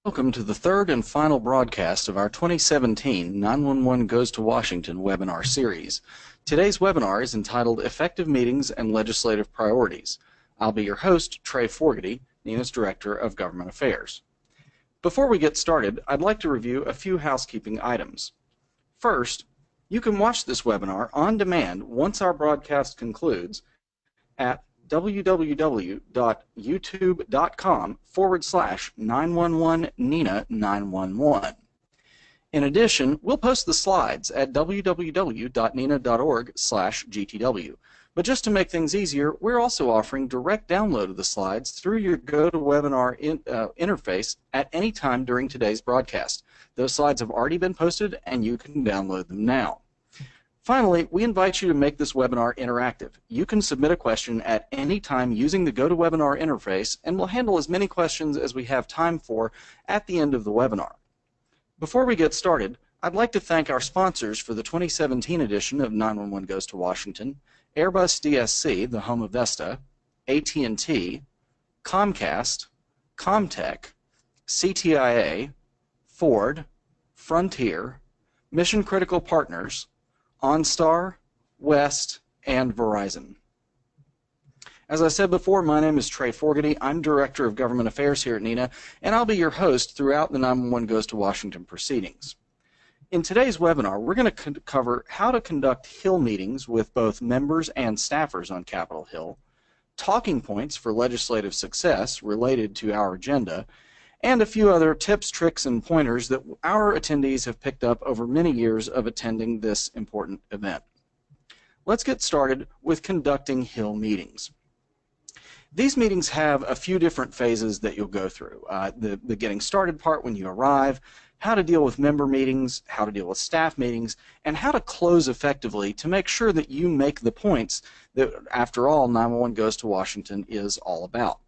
Welcome to the third and final broadcast of our 2017 911 Goes to Washington webinar series. Today's webinar is entitled Effective Meetings and Legislative Priorities. I'll be your host, Trey Fogarty, NENA's Director of Government Affairs. Before we get started, I'd like to review a few housekeeping items. First, you can watch this webinar on demand once our broadcast concludes at www.youtube.com/911-NENA911. In addition, we'll post the slides at www.nena.org/GTW. But just to make things easier, we're also offering direct download of the slides through your GoToWebinar interface at any time during today's broadcast. Those slides have already been posted and you can download them now. Finally, we invite you to make this webinar interactive. You can submit a question at any time using the GoToWebinar interface, and we'll handle as many questions as we have time for at the end of the webinar. Before we get started, I'd like to thank our sponsors for the 2017 edition of 911 Goes to Washington: Airbus DSC, the home of Vesta, AT&T, Comcast, Comtech, CTIA, Ford, Frontier, Mission Critical Partners, OnStar, West, and Verizon. As I said before, my name is Trey Fogarty. I'm Director of Government Affairs here at NENA, and I'll be your host throughout the 911 Goes to Washington proceedings. In today's webinar, we're going to cover how to conduct Hill meetings with both members and staffers on Capitol Hill, talking points for legislative success related to our agenda, and a few other tips, tricks, and pointers that our attendees have picked up over many years of attending this important event. Let's get started with conducting Hill meetings. These meetings have a few different phases that you'll go through. The getting started part when you arrive, how to deal with member meetings, how to deal with staff meetings, and how to close effectively to make sure that you make the points that, after all, 911 Goes to Washington is all about.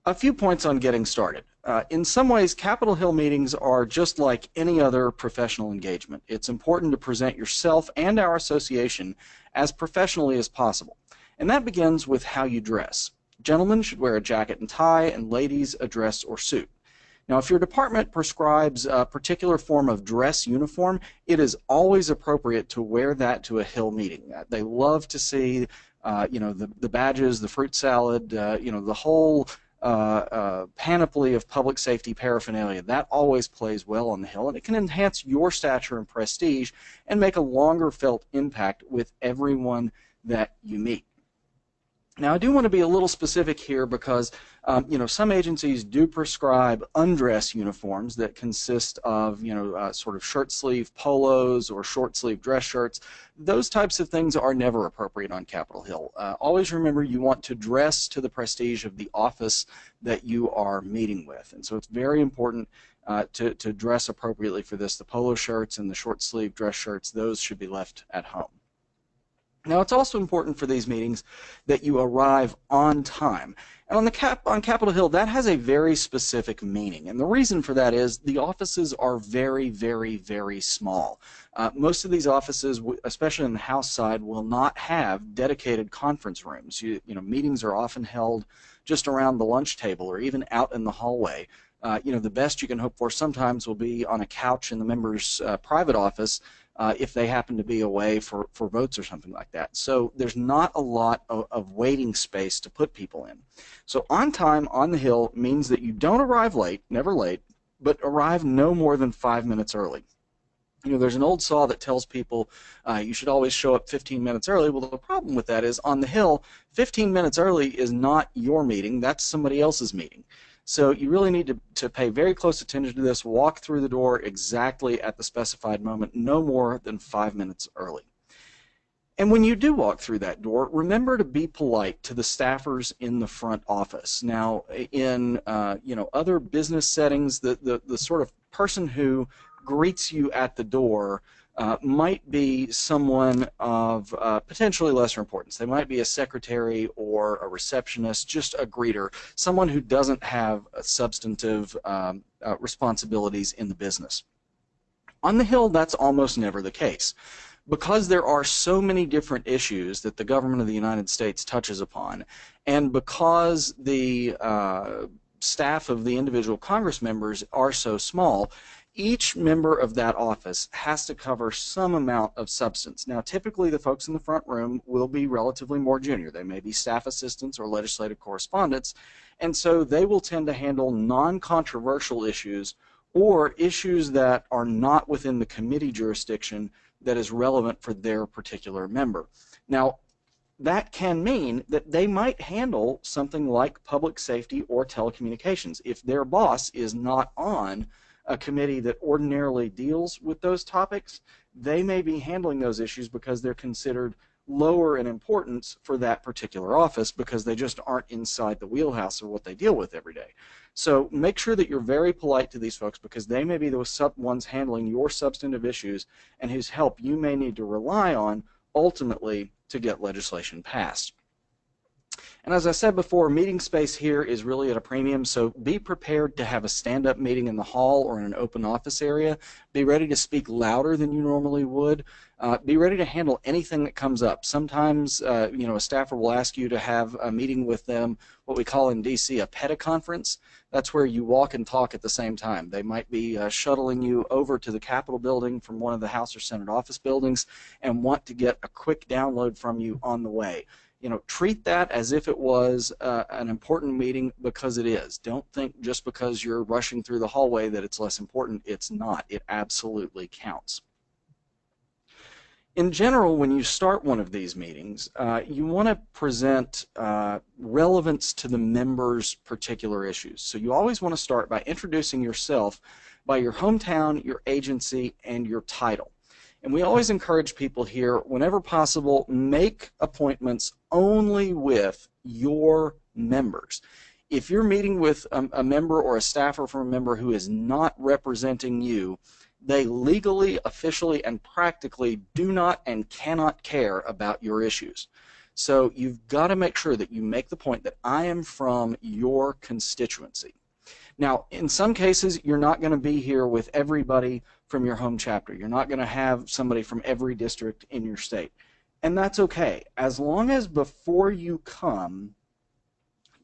A few points on getting started. In some ways, Capitol Hill meetings are just like any other professional engagement. It's important to present yourself and our association as professionally as possible. And that begins with how you dress. Gentlemen should wear a jacket and tie, and ladies a dress or suit. Now, if your department prescribes a particular form of dress uniform, it is always appropriate to wear that to a Hill meeting. They love to see, the badges, the fruit salad, the whole panoply of public safety paraphernalia. That always plays well on the Hill, and it can enhance your stature and prestige and make a longer felt impact with everyone that you meet. Now, I do want to be a little specific here because, some agencies do prescribe undress uniforms that consist of, sort of shirt sleeve polos or short sleeve dress shirts. Those types of things are never appropriate on Capitol Hill. Always remember you want to dress to the prestige of the office that you are meeting with. And so it's very important to dress appropriately for this. The polo shirts and the short sleeve dress shirts, those should be left at home. Now, it's also important for these meetings that you arrive on time. And on Capitol Hill, that has a very specific meaning. And the reason for that is the offices are very, very, very small. Most of these offices, especially on the House side, will not have dedicated conference rooms. Meetings are often held just around the lunch table or even out in the hallway. The best you can hope for sometimes will be on a couch in the member's private office, if they happen to be away for votes or something like that. So there's not a lot of waiting space to put people in. So on time on the Hill means that you don't arrive late, never late, but arrive no more than 5 minutes early. There's an old saw that tells people you should always show up 15 minutes early. Well, the problem with that is on the Hill, 15 minutes early is not your meeting, that's somebody else's meeting. So you really need to pay very close attention to this, walk through the door exactly at the specified moment, no more than 5 minutes early. And when you do walk through that door, remember to be polite to the staffers in the front office. Now, in other business settings, the sort of person who greets you at the door might be someone of potentially lesser importance. They might be a secretary or a receptionist, just a greeter, someone who doesn't have substantive responsibilities in the business. On the Hill, that's almost never the case. Because there are so many different issues that the government of the United States touches upon, and because the staff of the individual Congress members are so small, each member of that office has to cover some amount of substance. Now, typically the folks in the front room will be relatively more junior. They may be staff assistants or legislative correspondents, and so they will tend to handle non-controversial issues or issues that are not within the committee jurisdiction that is relevant for their particular member. Now, that can mean that they might handle something like public safety or telecommunications. If their boss is not on a committee that ordinarily deals with those topics, they may be handling those issues because they're considered lower in importance for that particular office because they just aren't inside the wheelhouse of what they deal with every day. So make sure that you're very polite to these folks because they may be the ones handling your substantive issues and whose help you may need to rely on ultimately to get legislation passed. And as I said before, meeting space here is really at a premium, so be prepared to have a stand-up meeting in the hall or in an open office area. Be ready to speak louder than you normally would. Be ready to handle anything that comes up. Sometimes, a staffer will ask you to have a meeting with them, what we call in DC a petaconference. That's where you walk and talk at the same time. They might be shuttling you over to the Capitol building from one of the House or Senate office buildings and want to get a quick download from you on the way. Treat that as if it was an important meeting, because it is. Don't think just because you're rushing through the hallway that it's less important. It's not. It absolutely counts. In general, when you start one of these meetings, you want to present relevance to the members' particular issues. So you always want to start by introducing yourself by your hometown, your agency, and your title. And we always encourage people here, whenever possible, make appointments only with your members. If you're meeting with a member or a staffer from a member who is not representing you, they legally, officially, and practically do not and cannot care about your issues. So you've got to make sure that you make the point that I am from your constituency. Now, in some cases, you're not going to be here with everybody from your home chapter. You're not going to have somebody from every district in your state. And that's okay, as long as before you come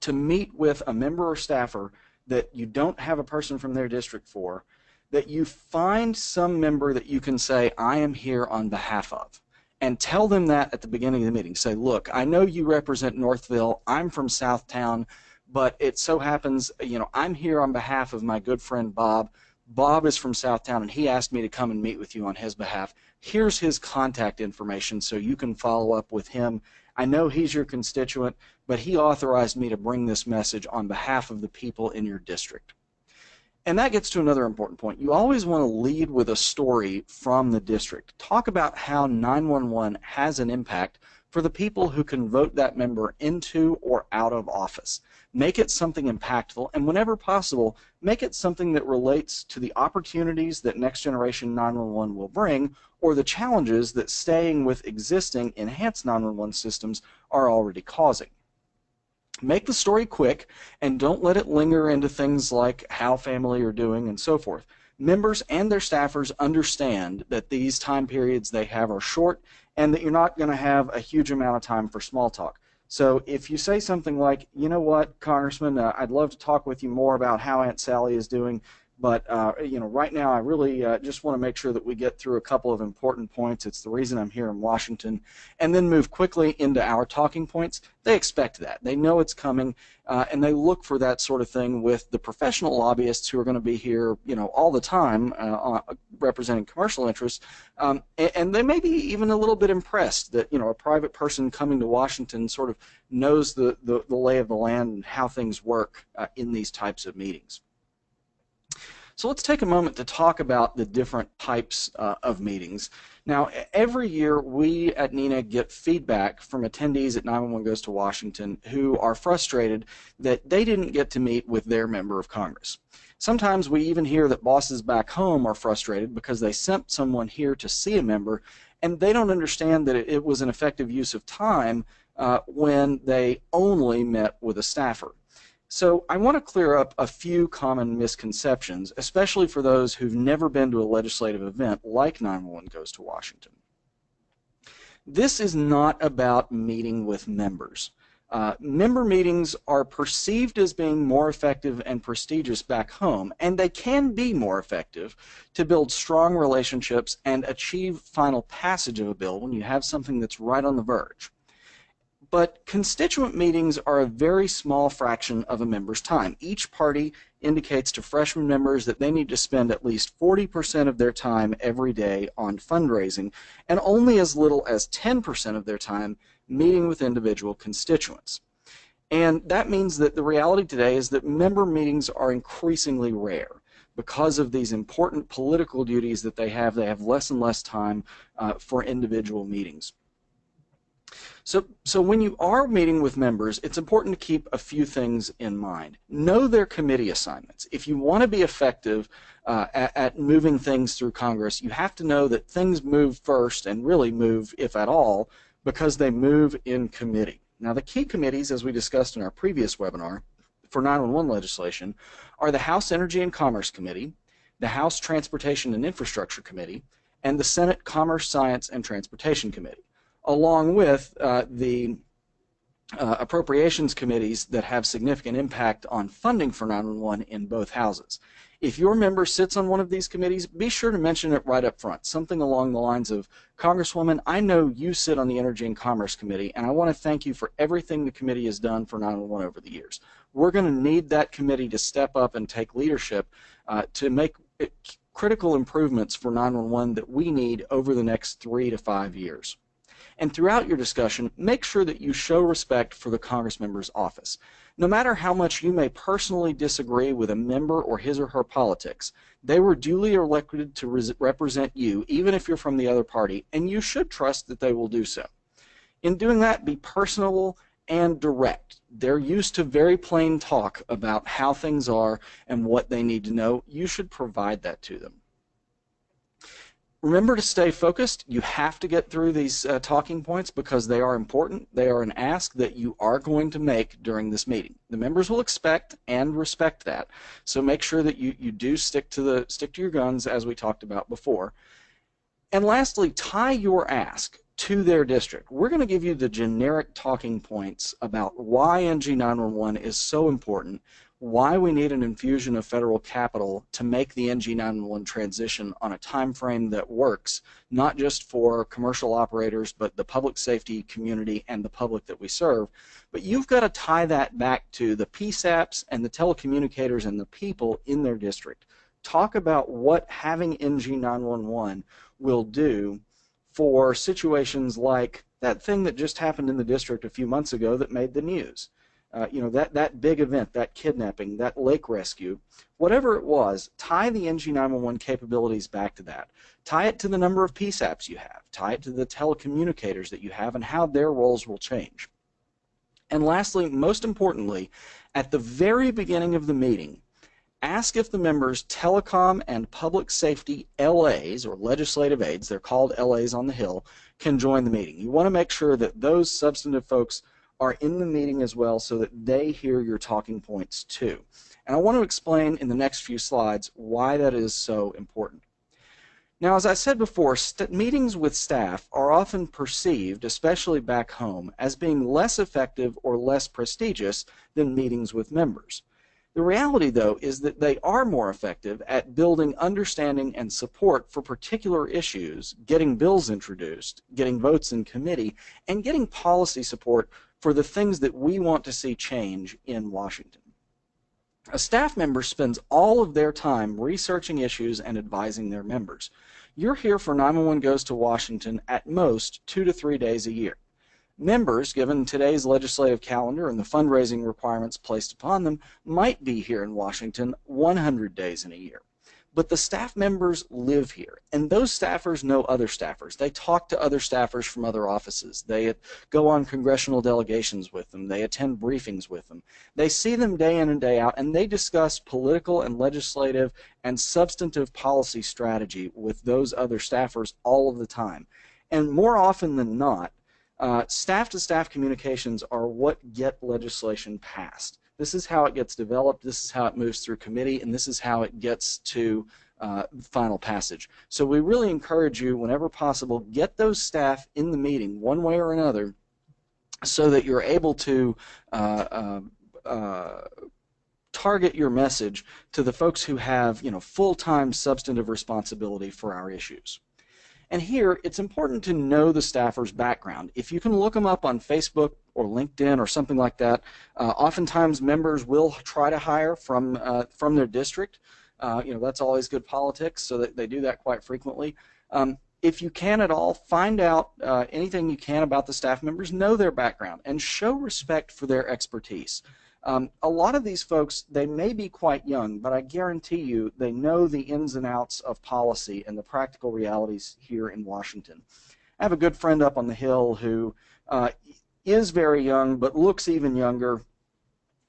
to meet with a member or staffer that you don't have a person from their district for, that you find some member that you can say, I am here on behalf of. And tell them that at the beginning of the meeting. Say, look, I know you represent Northville. I'm from Southtown. But it so happens, I'm here on behalf of my good friend Bob. Bob is from Southtown, and he asked me to come and meet with you on his behalf. Here's his contact information so you can follow up with him. I know he's your constituent, but he authorized me to bring this message on behalf of the people in your district. And that gets to another important point. You always want to lead with a story from the district. Talk about how 911 has an impact for the people who can vote that member into or out of office. Make it something impactful, and whenever possible, make it something that relates to the opportunities that Next Generation 911 will bring, or the challenges that staying with existing enhanced 911 systems are already causing. Make the story quick, and don't let it linger into things like how family are doing and so forth. Members and their staffers understand that these time periods they have are short, and that you're not going to have a huge amount of time for small talk. So if you say something like, you know what, Congressman, I'd love to talk with you more about how Aunt Sally is doing, but right now I really just want to make sure that we get through a couple of important points. It's the reason I'm here in Washington. And then move quickly into our talking points. They expect that. They know it's coming, and they look for that sort of thing with the professional lobbyists who are going to be here, all the time representing commercial interests. And they may be even a little bit impressed that, a private person coming to Washington sort of knows the lay of the land and how things work in these types of meetings. So let's take a moment to talk about the different types of meetings. Now, every year we at NENA get feedback from attendees at 911 Goes to Washington who are frustrated that they didn't get to meet with their member of Congress. Sometimes we even hear that bosses back home are frustrated because they sent someone here to see a member and they don't understand that it was an effective use of time when they only met with a staffer. So I want to clear up a few common misconceptions, especially for those who've never been to a legislative event like 911 Goes to Washington. This is not about meeting with members. Member meetings are perceived as being more effective and prestigious back home, and they can be more effective to build strong relationships and achieve final passage of a bill when you have something that's right on the verge. But constituent meetings are a very small fraction of a member's time. Each party indicates to freshman members that they need to spend at least 40% of their time every day on fundraising, and only as little as 10% of their time meeting with individual constituents. And that means that the reality today is that member meetings are increasingly rare. Because of these important political duties that they have less and less time for individual meetings. So when you are meeting with members, it's important to keep a few things in mind. Know their committee assignments. If you want to be effective at moving things through Congress, you have to know that things move first, and really move, if at all, because they move in committee. Now, the key committees, as we discussed in our previous webinar for 911 legislation, are the House Energy and Commerce Committee, the House Transportation and Infrastructure Committee, and the Senate Commerce, Science, and Transportation Committee, along with the appropriations committees that have significant impact on funding for 911 in both houses. If your member sits on one of these committees, be sure to mention it right up front. Something along the lines of, Congresswoman, I know you sit on the Energy and Commerce Committee, and I want to thank you for everything the committee has done for 911 over the years. We're going to need that committee to step up and take leadership to make critical improvements for 911 that we need over the next 3 to 5 years. And throughout your discussion, make sure that you show respect for the Congressmember's office. No matter how much you may personally disagree with a member or his or her politics, they were duly elected to represent you, even if you're from the other party, and you should trust that they will do so. In doing that, be personable and direct. They're used to very plain talk about how things are and what they need to know. You should provide that to them. Remember to stay focused. You have to get through these talking points because they are important. They are an ask that you are going to make during this meeting. The members will expect and respect that. So make sure that you do stick to your guns, as we talked about before. And lastly, tie your ask to their district. We're going to give you the generic talking points about why NG 911 is so important, why we need an infusion of federal capital to make the NG 911 transition on a time frame that works, not just for commercial operators, but the public safety community and the public that we serve. But you've got to tie that back to the PSAPs and the telecommunicators and the people in their district. Talk about what having NG 911 will do for situations like that thing that just happened in the district a few months ago that made the news. That big event, that kidnapping, that lake rescue, whatever it was, tie the NG 911 capabilities back to that. Tie it to the number of PSAPs you have. Tie it to the telecommunicators that you have and how their roles will change. And lastly, most importantly, at the very beginning of the meeting, ask if the members' telecom and public safety LAs, or legislative aides, they're called LAs on the Hill, can join the meeting. You want to make sure that those substantive folks are in the meeting as well so that they hear your talking points too. And I want to explain in the next few slides why that is so important. Now, as I said before, meetings with staff are often perceived, especially back home, as being less effective or less prestigious than meetings with members. The reality, though, is that they are more effective at building understanding and support for particular issues, getting bills introduced, getting votes in committee, and getting policy support for the things that we want to see change in Washington. A staff member spends all of their time researching issues and advising their members. You're here for 911 Goes to Washington at most 2 to 3 days a year. Members, given today's legislative calendar and the fundraising requirements placed upon them, might be here in Washington 100 days in a year. But the staff members live here, and those staffers know other staffers. They talk to other staffers from other offices. They go on congressional delegations with them. They attend briefings with them. They see them day in and day out, and they discuss political and legislative and substantive policy strategy with those other staffers all of the time. And more often than not, staff-to-staff communications are what get legislation passed. This is how it gets developed, this is how it moves through committee, and this is how it gets to final passage. So we really encourage you, whenever possible, get those staff in the meeting one way or another so that you're able to target your message to the folks who have, full-time substantive responsibility for our issues. And here, it's important to know the staffer's background. If you can look them up on Facebook or LinkedIn or something like that, oftentimes members will try to hire from their district. That's always good politics, so that they do that quite frequently. If you can at all, find out anything you can about the staff members, know their background, and show respect for their expertise. A lot of these folks, they may be quite young, but I guarantee you they know the ins and outs of policy and the practical realities here in Washington. I have a good friend up on the Hill who is very young but looks even younger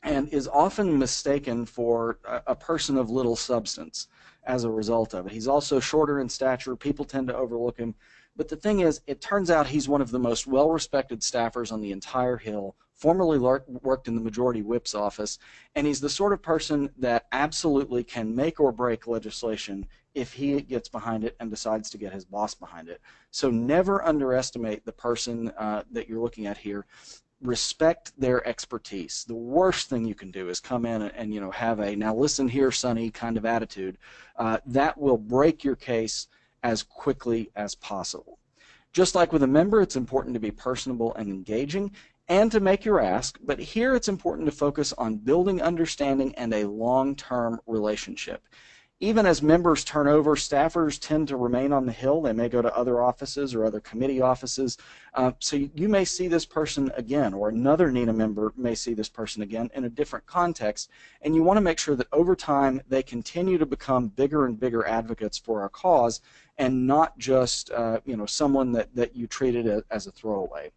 and is often mistaken for a person of little substance as a result of it. He's also shorter in stature. People tend to overlook him. But the thing is, it turns out he's one of the most well-respected staffers on the entire Hill, formerly worked in the Majority Whip's office, and he's the sort of person that absolutely can make or break legislation if he gets behind it and decides to get his boss behind it. So never underestimate the person that you're looking at here. Respect their expertise. The worst thing you can do is come in and have a "now listen here, Sonny" kind of attitude. That will break your case as quickly as possible. Just like with a member, it's important to be personable and engaging and to make your ask, but here it's important to focus on building understanding and a long-term relationship. Even as members turn over, staffers tend to remain on the Hill. They may go to other offices or other committee offices. So you may see this person again, or another NENA member may see this person again in a different context. And you want to make sure that over time they continue to become bigger and bigger advocates for our cause, and not just someone that you treated as a throwaway.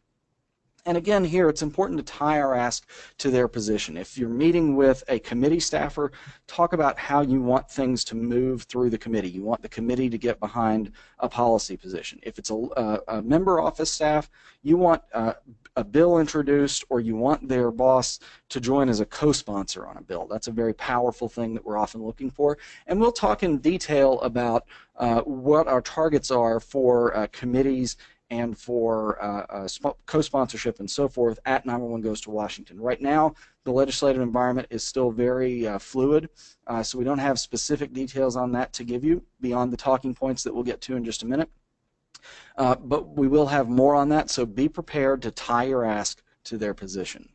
And again, here it's important to tie our ask to their position. If you're meeting with a committee staffer, talk about how you want things to move through the committee. You want the committee to get behind a policy position. If it's a member office staff, you want a bill introduced, or you want their boss to join as a co-sponsor on a bill. That's a very powerful thing that we're often looking for. And we'll talk in detail about what our targets are for committees and for co-sponsorship and so forth at 911 Goes to Washington. Right now, the legislative environment is still very fluid, so we don't have specific details on that to give you beyond the talking points that we'll get to in just a minute. But we will have more on that, so be prepared to tie your ask to their position.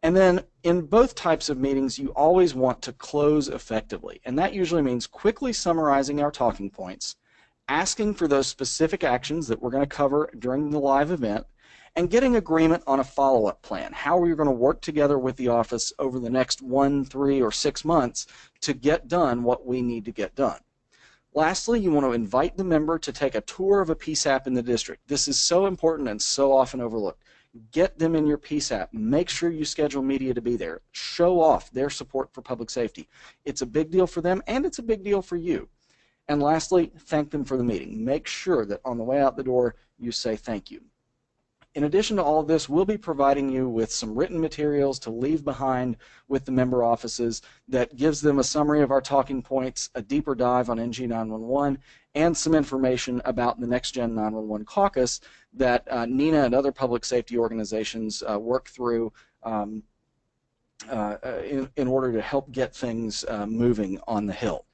And then in both types of meetings, you always want to close effectively, and that usually means quickly summarizing our talking points, asking for those specific actions that we're going to cover during the live event, and getting agreement on a follow-up plan. How are we going to work together with the office over the next 1, 3, or 6 months to get done what we need to get done. Lastly, you want to invite the member to take a tour of a PSAP in the district. This is so important and so often overlooked. Get them in your PSAP. Make sure you schedule media to be there. Show off their support for public safety. It's a big deal for them, and it's a big deal for you. And lastly, thank them for the meeting. Make sure that on the way out the door, you say thank you. In addition to all of this, we'll be providing you with some written materials to leave behind with the member offices that gives them a summary of our talking points, a deeper dive on NG911, and some information about the Next Gen 911 Caucus that NENA and other public safety organizations work through in order to help get things moving on the Hill.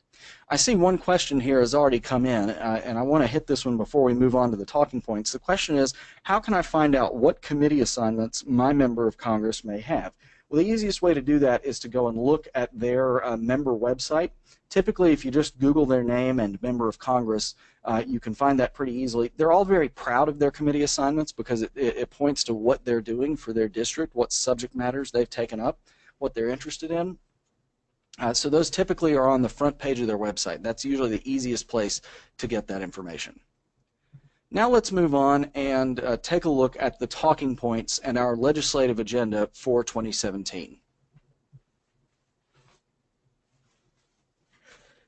I see one question here has already come in, and I want to hit this one before we move on to the talking points. The question is, how can I find out what committee assignments my member of Congress may have? Well, the easiest way to do that is to go and look at their member website. Typically, if you just Google their name and member of Congress, you can find that pretty easily. They're all very proud of their committee assignments because it points to what they're doing for their district, what subject matters they've taken up, what they're interested in. So those typically are on the front page of their website. That's usually the easiest place to get that information. Now let's move on and take a look at the talking points and our legislative agenda for 2017.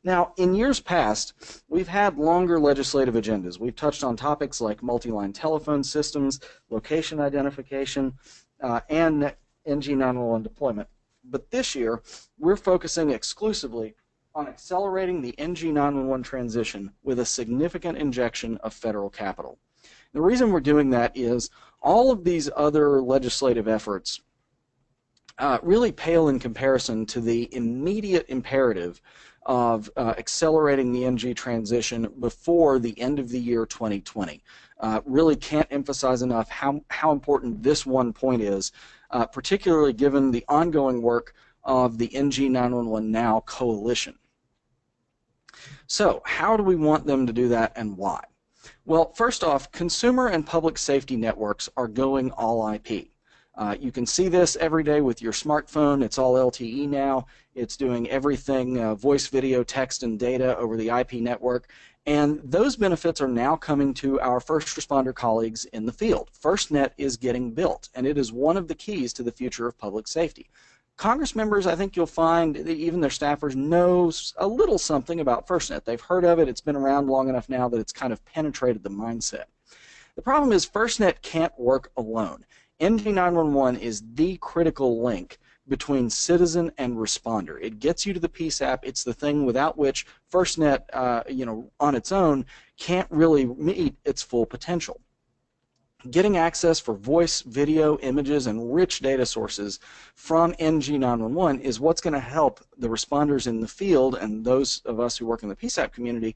Now, in years past, we've had longer legislative agendas. We've touched on topics like multi-line telephone systems, location identification, and NG911 deployment. But this year, we're focusing exclusively on accelerating the NG911 transition with a significant injection of federal capital. The reason we're doing that is all of these other legislative efforts really pale in comparison to the immediate imperative of accelerating the NG transition before the end of the year 2020. Really can't emphasize enough how important this one point is, particularly given the ongoing work of the NG 911 Now coalition. So how do we want them to do that and why? Well, first off, consumer and public safety networks are going all IP. You can see this every day with your smartphone. It's all LTE now. It's doing everything, voice, video, text, and data over the IP network. And those benefits are now coming to our first responder colleagues in the field. FirstNet is getting built, and it is one of the keys to the future of public safety. Congress members, I think you'll find, even their staffers know a little something about FirstNet. They've heard of it. It's been around long enough now that it's kind of penetrated the mindset. The problem is FirstNet can't work alone. NG 911 is the critical link between citizen and responder. It gets you to the PSAP. It's the thing without which FirstNet, on its own, can't really meet its full potential. Getting access for voice, video, images, and rich data sources from NG 911 is what's going to help the responders in the field and those of us who work in the PSAP community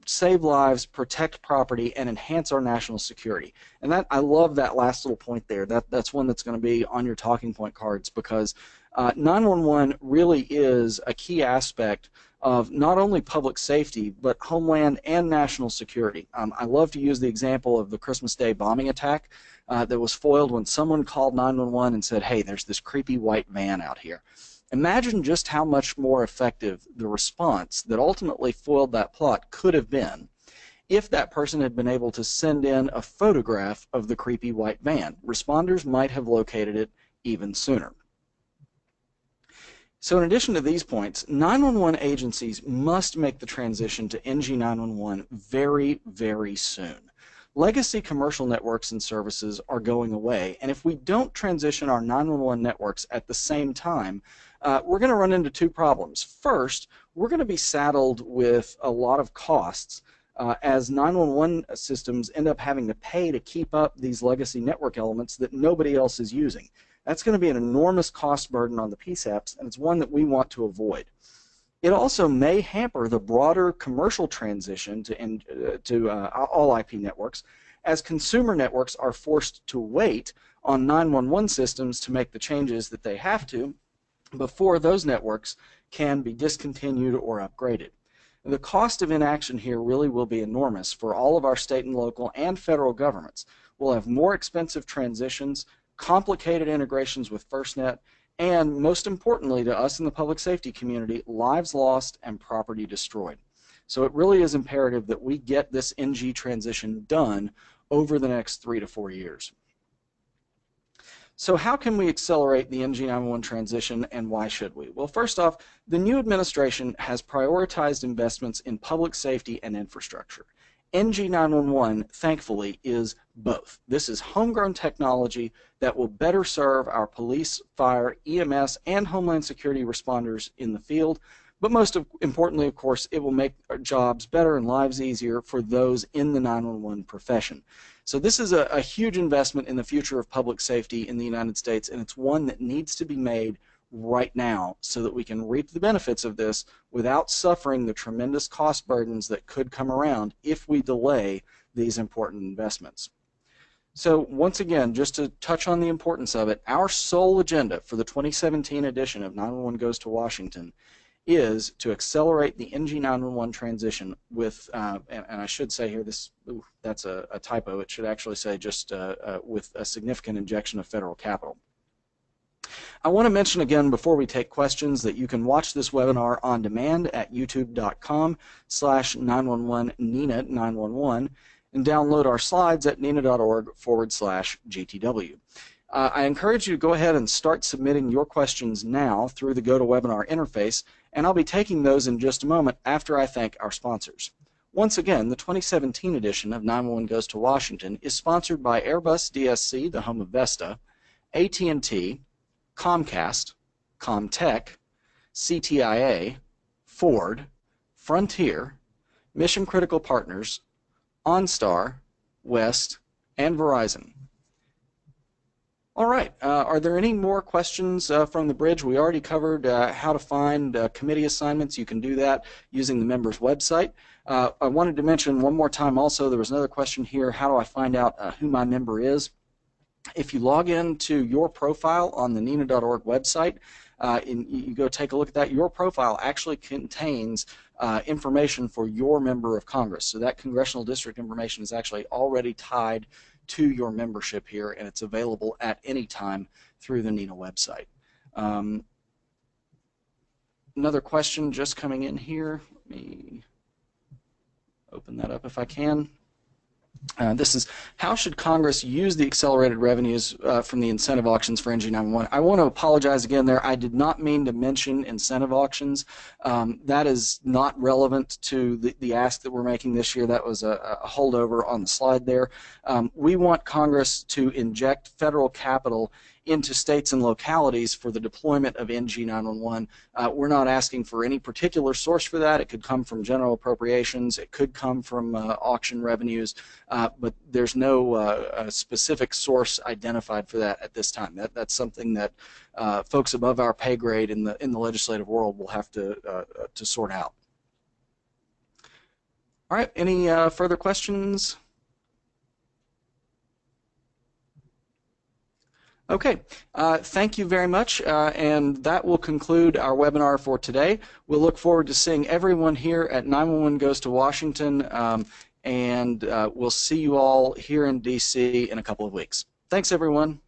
save lives, protect property, and enhance our national security. And I love that last little point there. That's one that's going to be on your talking point cards, because 911 really is a key aspect of not only public safety, but homeland and national security. I love to use the example of the Christmas Day bombing attack that was foiled when someone called 911 and said, hey, there's this creepy white van out here. Imagine just how much more effective the response that ultimately foiled that plot could have been if that person had been able to send in a photograph of the creepy white van. Responders might have located it even sooner. So in addition to these points, 911 agencies must make the transition to NG 911 very, very soon. Legacy commercial networks and services are going away, and if we don't transition our 911 networks at the same time, we're going to run into two problems. First, we're going to be saddled with a lot of costs as 911 systems end up having to pay to keep up these legacy network elements that nobody else is using. That's going to be an enormous cost burden on the PSAPs, and it's one that we want to avoid. It also may hamper the broader commercial transition to all IP networks, as consumer networks are forced to wait on 911 systems to make the changes that they have to before those networks can be discontinued or upgraded. The cost of inaction here really will be enormous for all of our state and local and federal governments. We'll have more expensive transitions, complicated integrations with FirstNet, and most importantly to us in the public safety community, lives lost and property destroyed. So it really is imperative that we get this NG transition done over the next 3 to 4 years. So how can we accelerate the NG 911 transition, and why should we? Well, first off, the new administration has prioritized investments in public safety and infrastructure. NG 911, thankfully, is both. This is homegrown technology that will better serve our police, fire, EMS, and Homeland Security responders in the field. But most importantly, of course, it will make our jobs better and lives easier for those in the 911 profession. So this is a huge investment in the future of public safety in the United States, and it's one that needs to be made right now so that we can reap the benefits of this without suffering the tremendous cost burdens that could come around if we delay these important investments. So once again, just to touch on the importance of it, our sole agenda for the 2017 edition of 911 Goes to Washington is to accelerate the NG 911 transition with, and I should say here, that's a typo, it should actually say just with a significant injection of federal capital. I want to mention again before we take questions that you can watch this webinar on demand at youtube.com/911NINA911 and download our slides at nina.org/GTW. I encourage you to go ahead and start submitting your questions now through the GoToWebinar interface, and I'll be taking those in just a moment after I thank our sponsors. Once again, the 2017 edition of 911 Goes to Washington is sponsored by Airbus DSC, the home of Vesta, AT&T, Comcast, Comtech, CTIA, Ford, Frontier, Mission Critical Partners, OnStar, West, and Verizon. All right, are there any more questions from the bridge? We already covered how to find committee assignments. You can do that using the members website. I wanted to mention one more time also, there was another question here, how do I find out who my member is? If you log into your profile on the nina.org website, and you go take a look at that, your profile actually contains information for your member of Congress. So that congressional district information is actually already tied to your membership here, and it's available at any time through the NINA website. Another question just coming in here. Let me open that up if I can. This is, how should Congress use the accelerated revenues from the incentive auctions for NG911? I want to apologize again there. I did not mean to mention incentive auctions. That is not relevant to the ask that we're making this year. That was a holdover on the slide there. We want Congress to inject federal capital into states and localities for the deployment of NG911. We're not asking for any particular source for that. It could come from general appropriations. It could come from auction revenues, but there's no specific source identified for that at this time. That's something that folks above our pay grade in the legislative world will have to sort out. All right, any further questions? Okay, thank you very much, and that will conclude our webinar for today. We'll look forward to seeing everyone here at 911 Goes to Washington, and we'll see you all here in DC in a couple of weeks. Thanks, everyone.